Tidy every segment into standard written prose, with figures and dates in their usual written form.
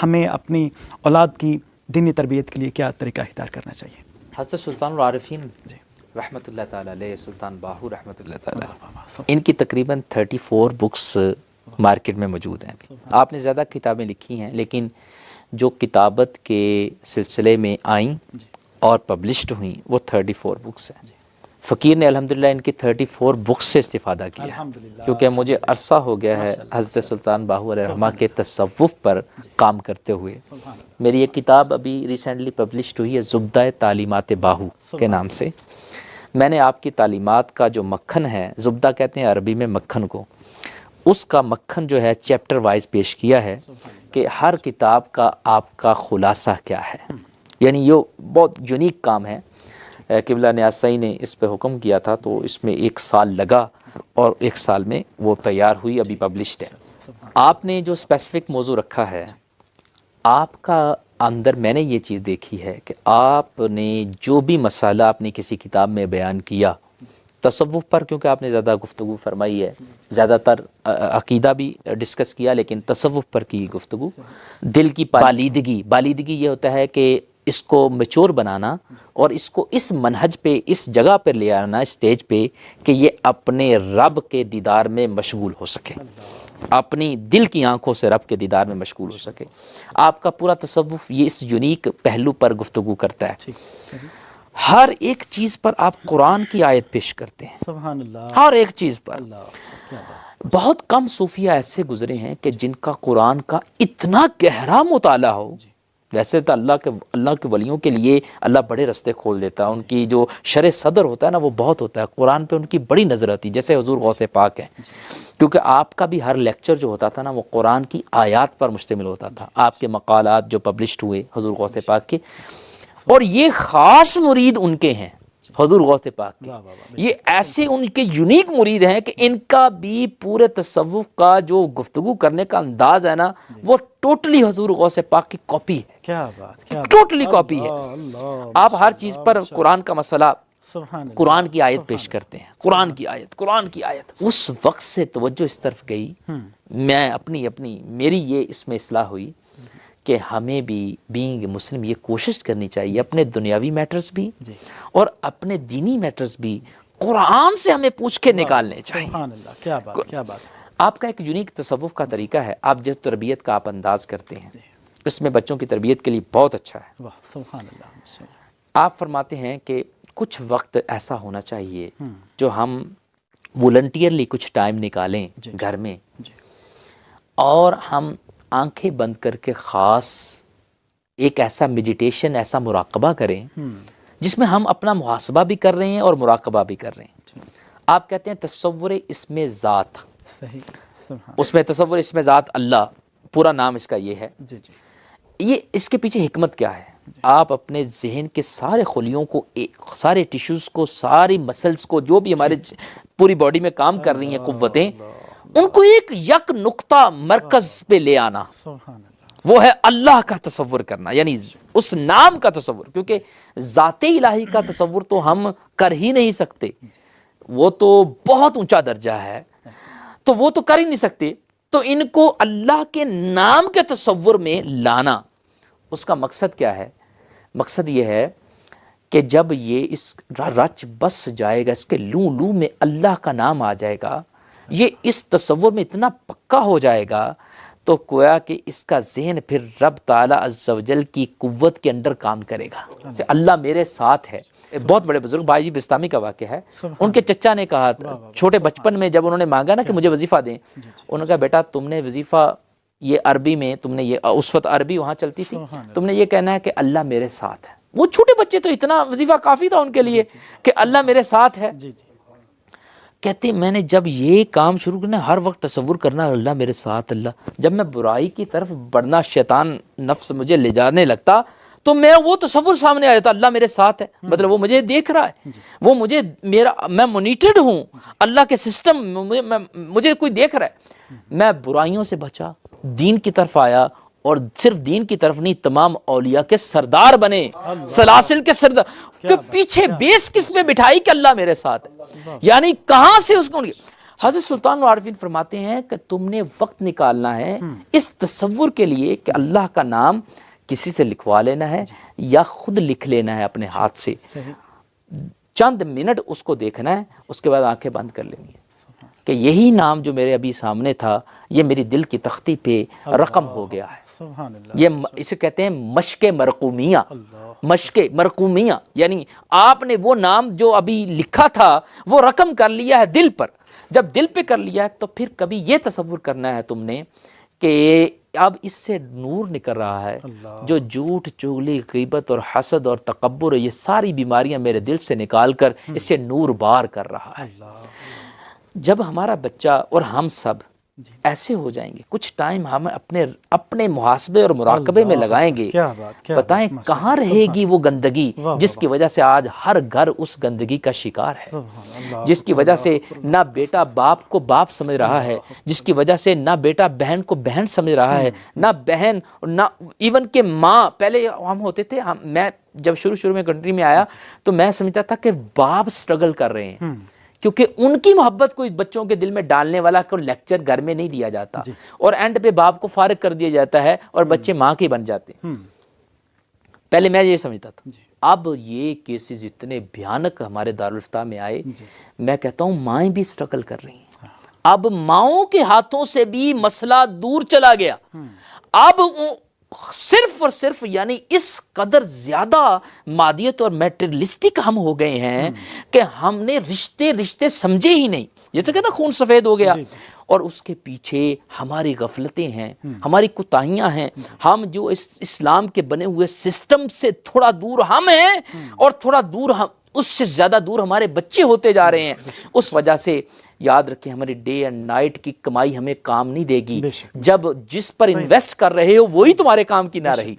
ہمیں اپنی اولاد کی دینی تربیت کے لیے کیا طریقہ اختیار کرنا چاہیے؟ حضرت سلطان العارفین رحمۃ اللہ تعالیٰ علیہ، سلطان باہو رحمۃ اللہ تعالیٰ، ان کی تقریباً 34 بکس مارکیٹ میں موجود ہیں۔ آپ نے زیادہ کتابیں لکھی ہیں، لیکن جو کتابت کے سلسلے میں آئیں اور پبلشڈ ہوئیں وہ 34 بکس ہیں۔ فقیر نے الحمدللہ ان کی 34 بکس سے استفادہ کیا، کیونکہ مجھے عرصہ ہو گیا ہے حضرت سلطان باہو علیہ رحمہ کے تصوف پر کام کرتے ہوئے۔ میری ایک کتاب ابھی ریسنٹلی پبلشڈ ہوئی ہے زبدہ تعلیمات باہو کے نام سے۔ میں نے آپ کی تعلیمات کا جو مکھن ہے، زبدہ کہتے ہیں عربی میں مکھن کو، اس کا مکھن جو ہے چیپٹر وائز پیش کیا ہے کہ ہر کتاب کا آپ کا خلاصہ کیا ہے۔ یعنی یہ بہت یونیک کام ہے۔ قبلہ نیاز سائی نے اس پہ حکم کیا تھا تو اس میں 1 سال لگا اور 1 سال میں وہ تیار ہوئی، ابھی پبلشڈ ہے۔ آپ نے جو اسپیسیفک موضوع رکھا ہے، آپ کا اندر میں نے یہ چیز دیکھی ہے کہ آپ نے جو بھی مسئلہ اپنی کسی کتاب میں بیان کیا تصوف پر، کیونکہ آپ نے زیادہ گفتگو فرمائی ہے، زیادہ تر عقیدہ بھی ڈسکس کیا لیکن تصوف پر کی گفتگو، دل کی بالیدگی یہ ہوتا ہے کہ اس کو میچور بنانا اور اس کو اس منہج پہ، اس جگہ پر لے آنا، اسٹیج پہ، کہ یہ اپنے رب کے دیدار میں مشغول ہو سکے، اپنی دل کی آنکھوں سے رب کے دیدار میں مشغول ہو سکے۔ آپ کا پورا تصوف یہ اس یونیک پہلو پر گفتگو کرتا ہے۔ ہر ایک چیز پر آپ قرآن کی آیت پیش کرتے ہیں، سبحان اللہ، ہر ایک چیز پر۔ بہت کم صوفیہ ایسے گزرے ہیں کہ جن کا قرآن کا اتنا گہرا مطالعہ ہو۔ ویسے تو اللہ کے ولیوں کے لیے اللہ بڑے رستے کھول دیتا ہے، ان کی جو شرح صدر ہوتا ہے نا وہ بہت ہوتا ہے، قرآن پہ ان کی بڑی نظر آتی ہے، جیسے حضور غوث پاک ہے، کیونکہ آپ کا بھی ہر لیکچر جو ہوتا تھا نا وہ قرآن کی آیات پر مشتمل ہوتا تھا۔ آپ کے مقالات جو پبلشڈ ہوئے حضور غوث پاک کے، اور یہ خاص مرید ان کے ہیں حضور غوث پاک کے، یہ ایسے ان کے یونیک مرید ہیں کہ ان کا بھی پورے تصوف کا جو گفتگو کرنے کا انداز ہے نا وہ ٹوٹلی حضور غوث پاک کی کاپی ہے، کیا بات، ٹوٹلی کاپی ہے۔ آپ ہر چیز پر قرآن کا مسئلہ، قرآن کی آیت پیش کرتے ہیں، قرآن کی آیت۔ اس وقت سے توجہ اس طرف گئی، میں اپنی میری یہ اس میں اصلاح ہوئی کہ ہمیں بھی بینگ مسلم یہ کوشش کرنی چاہیے اپنے دنیاوی میٹرز بھی اور اپنے دینی میٹرز بھی قرآن سے ہمیں پوچھ کے نکالنے چاہیے۔ سبحان اللہ، کیا بات، کیا بات۔ آپ کا ایک یونیک تصوف کا طریقہ ہے، آپ جو تربیت کا آپ انداز کرتے ہیں اس میں بچوں کی تربیت کے لیے بہت اچھا ہے۔ واہ، سبحان اللہ۔ آپ فرماتے ہیں کہ کچھ وقت ایسا ہونا چاہیے جو ہم والنٹیئرلی کچھ ٹائم نکالیں گھر میں اور ہم آنکھیں بند کر کے خاص ایک ایسا میڈیٹیشن، ایسا مراقبہ کریں جس میں ہم اپنا محاسبہ بھی کر رہے ہیں اور مراقبہ بھی کر رہے ہیں۔ آپ کہتے ہیں تصور اسم ذات، اس میں تصور اسم ذات اللہ، پورا نام اس کا یہ ہے۔ یہ اس کے پیچھے حکمت کیا ہے؟ آپ اپنے ذہن کے سارے خلیوں کو، سارے ٹیشوز کو، ساری مسلز کو، جو بھی ہمارے پوری باڈی میں کام کر رہی ہیں قوتیں، ان کو ایک یک نقطہ مرکز پہ لے آنا، وہ ہے اللہ کا تصور کرنا، یعنی اس نام کا تصور، کیونکہ ذات الہی کا تصور تو ہم کر ہی نہیں سکتے، وہ تو بہت اونچا درجہ ہے، تو وہ تو کر ہی نہیں سکتے، تو ان کو اللہ کے نام کے تصور میں لانا، اس کا مقصد کیا ہے؟ مقصد یہ ہے کہ جب یہ اس رچ بس جائے گا، اس کے لوں لوں میں اللہ کا نام آ جائے گا، یہ اس تصور میں اتنا پکا ہو جائے گا تو گویا کہ اس کا ذہن پھر رب تعالیٰ عز و جل کی قوت کے اندر کام کرے گا، کہ اللہ میرے ساتھ ہے۔ بہت بڑے بزرگ بھائی جی بستامی کا واقعہ ہے، ان کے چچا نے کہا چھوٹے بچپن میں جب انہوں نے مانگا نا کہ مجھے وظیفہ دیں، انہوں نے کہا بیٹا تم نے وظیفہ یہ عربی میں، تم نے یہ اس وقت عربی وہاں چلتی تھی، تم نے یہ کہنا ہے کہ اللہ میرے ساتھ ہے۔ وہ چھوٹے بچے تو اتنا وظیفہ کافی تھا ان کے لیے کہ اللہ میرے ساتھ ہے۔ کہتے میں نے جب یہ کام شروع کرنا، ہر وقت تصور کرنا اللہ میرے ساتھ، اللہ، جب میں برائی کی طرف بڑھنا، شیطان نفس مجھے لے جانے لگتا تو میں وہ تصور سامنے آ جاتا، اللہ میرے ساتھ ہے، مطلب وہ مجھے دیکھ رہا ہے، وہ مجھے میں مونیٹرڈ ہوں، اللہ کے سسٹم مجھے کوئی دیکھ رہا ہے۔ میں برائیوں سے بچا، دین کی طرف آیا، اور صرف دین کی طرف نہیں، تمام اولیاء کے سردار بنے، سلاسل کے سردار کے پیچھے بیس کس میں بٹھائی کہ اللہ میرے ساتھ ہے، یعنی کہاں سے اس کو حضرت سلطان العارفین فرماتے ہیں کہ تم نے وقت نکالنا ہے اس تصور کے لیے کہ اللہ کا نام کسی سے لکھوا لینا ہے یا خود لکھ لینا ہے اپنے ہاتھ سے، چند منٹ اس کو دیکھنا ہے، اس کے بعد آنکھیں بند کر لینی ہے کہ یہی نام جو میرے ابھی سامنے تھا یہ میری دل کی تختی پہ رقم ہو گیا ہے۔ سبحان اللہ، یہ اسے کہتے ہیں مشق مرقومیہ، مشق مرقومیہ، یعنی آپ نے وہ نام جو ابھی لکھا تھا وہ رقم کر لیا ہے دل پر۔ جب دل پہ کر لیا ہے تو پھر کبھی یہ تصور کرنا ہے تم نے کہ اب اس سے نور نکل رہا ہے، جو جھوٹ، چغلی، غیبت اور حسد اور تکبر، یہ ساری بیماریاں میرے دل سے نکال کر اس سے نور بار کر رہا ہے۔ جب ہمارا بچہ اور ہم سب ایسے ہو جائیں گے، کچھ ٹائم ہم اپنے محاسبے اور مراقبے میں لگائیں گے، بتائیں کہاں رہے گی وہ گندگی جس کی وجہ سے آج ہر گھر اس گندگی کا شکار ہے، جس کی وجہ سے نہ بیٹا باپ کو باپ سمجھ رہا ہے، جس کی وجہ سے نہ بیٹا بہن کو بہن سمجھ رہا ہے، نہ بہن، نہ ایون کہ ماں۔ پہلے ہم ہوتے تھے، میں جب شروع میں کنٹری میں آیا تو میں سمجھتا تھا کہ باپ سٹرگل کر رہے ہیں، کیونکہ ان کی محبت کو بچوں کے دل میں ڈالنے والا کوئی لیکچر گھر میں نہیں دیا جاتا، اور اینڈ پہ باپ کو فارغ کر دیا جاتا ہے اور بچے ماں کے بن جاتے ہیں۔ پہلے میں یہ سمجھتا تھا، اب یہ کیسز اتنے بھیانک ہمارے دارالفتاح میں آئے، میں کہتا ہوں مائیں بھی سٹرگل کر رہی ہیں، اب ماؤں کے ہاتھوں سے بھی مسئلہ دور چلا گیا، اب صرف اور صرف یعنی اس قدر زیادہ مادیت اور میٹریلسٹک ہم ہو گئے ہیں کہ ہم نے رشتے سمجھے ہی نہیں، جیسے کہتا خون سفید ہو گیا، اور اس کے پیچھے ہماری غفلتیں ہیں، ہماری کوتاہیاں ہیں، ہم جو اس اسلام کے بنے ہوئے سسٹم سے تھوڑا دور ہم ہیں، اور تھوڑا دور ہم، اس سے زیادہ دور ہمارے بچے ہوتے جا رہے ہیں۔ اس وجہ سے یاد رکھیں، ہماری ڈے اینڈ نائٹ کی کمائی ہمیں کام نہیں دے گی جب جس پر انویسٹ کر رہے ہو وہی تمہارے کام کی نہ رہی،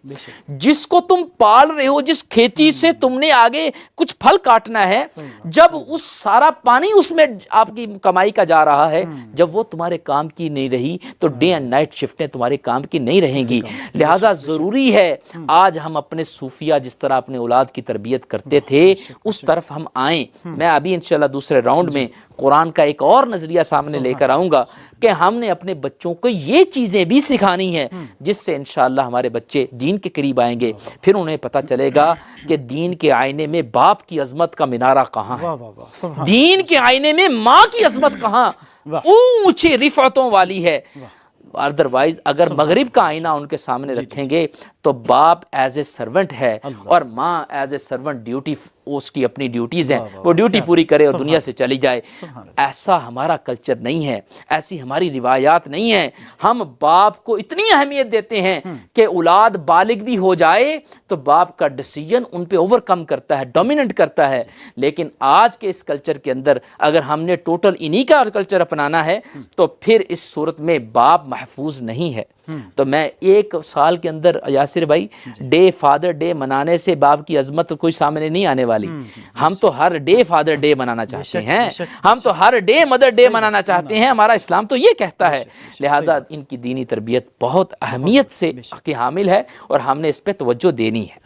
جس کو تم پال رہے ہو، جس کھیتی سے تم نے آگے کچھ پھل کاٹنا ہے، جب اس سارا پانی اس میں آپ کی کمائی کا جا رہا ہے، جب وہ تمہارے کام کی نہیں رہی تو ڈے اینڈ نائٹ شفٹیں تمہارے کام کی نہیں رہیں گی۔ لہٰذا ضروری ہے آج ہم اپنے صوفیہ جس طرح اپنے اولاد کی تربیت کرتے تھے اس طرف ہم آئیں۔ میں ابھی انشاءاللہ دوسرے راؤنڈ میں قرآن کا ایک اور نظریہ سامنے لے کر آؤں گا کہ ہم نے اپنے بچوں کو یہ چیزیں بھی سکھانی ہیں جس سے انشاءاللہ ہمارے بچے دین کے قریب آئیں گے، پھر انہیں پتہ چلے گا کہ دین کے آئینے میں باپ کی عظمت کا مینارہ کہاں ہے، دین کے آئینے میں ماں کی عظمت کہاں اونچی رفعتوں والی ہے۔ ادروائز اگر مغرب کا آئینہ ان کے سامنے رکھیں گے تو باپ ایز اے سرونٹ ہے اور ماں ایز اے سرونٹ ڈیوٹی، اس کی اپنی ڈیوٹیز ہیں، وہ ڈیوٹی پوری کرے اور دنیا سے چلی جائے۔ ایسا ہمارا کلچر نہیں ہے، ایسی ہماری روایات نہیں ہیں۔ ہم باپ کو اتنی اہمیت دیتے ہیں کہ اولاد بالغ بھی ہو جائے تو باپ کا ڈیسیجن ان پہ اوور کم کرتا ہے، ڈومیننٹ کرتا ہے۔ لیکن آج کے اس کلچر کے اندر اگر ہم نے ٹوٹل انہی کا کلچر اپنانا ہے تو پھر اس صورت میں باپ محفوظ نہیں ہے۔ تو میں ایک سال کے اندر یاسر بھائی ڈے فادر ڈے منانے سے باپ کی عظمت کوئی سامنے نہیں آنے والی۔ ہم تو ہر ڈے فادر ڈے منانا چاہتے ہیں، ہم تو ہر ڈے مدر ڈے منانا چاہتے ہیں، ہمارا اسلام تو یہ کہتا ہے۔ لہذا ان کی دینی تربیت بہت اہمیت سے کی حامل ہے اور ہم نے اس پہ توجہ دینی ہے۔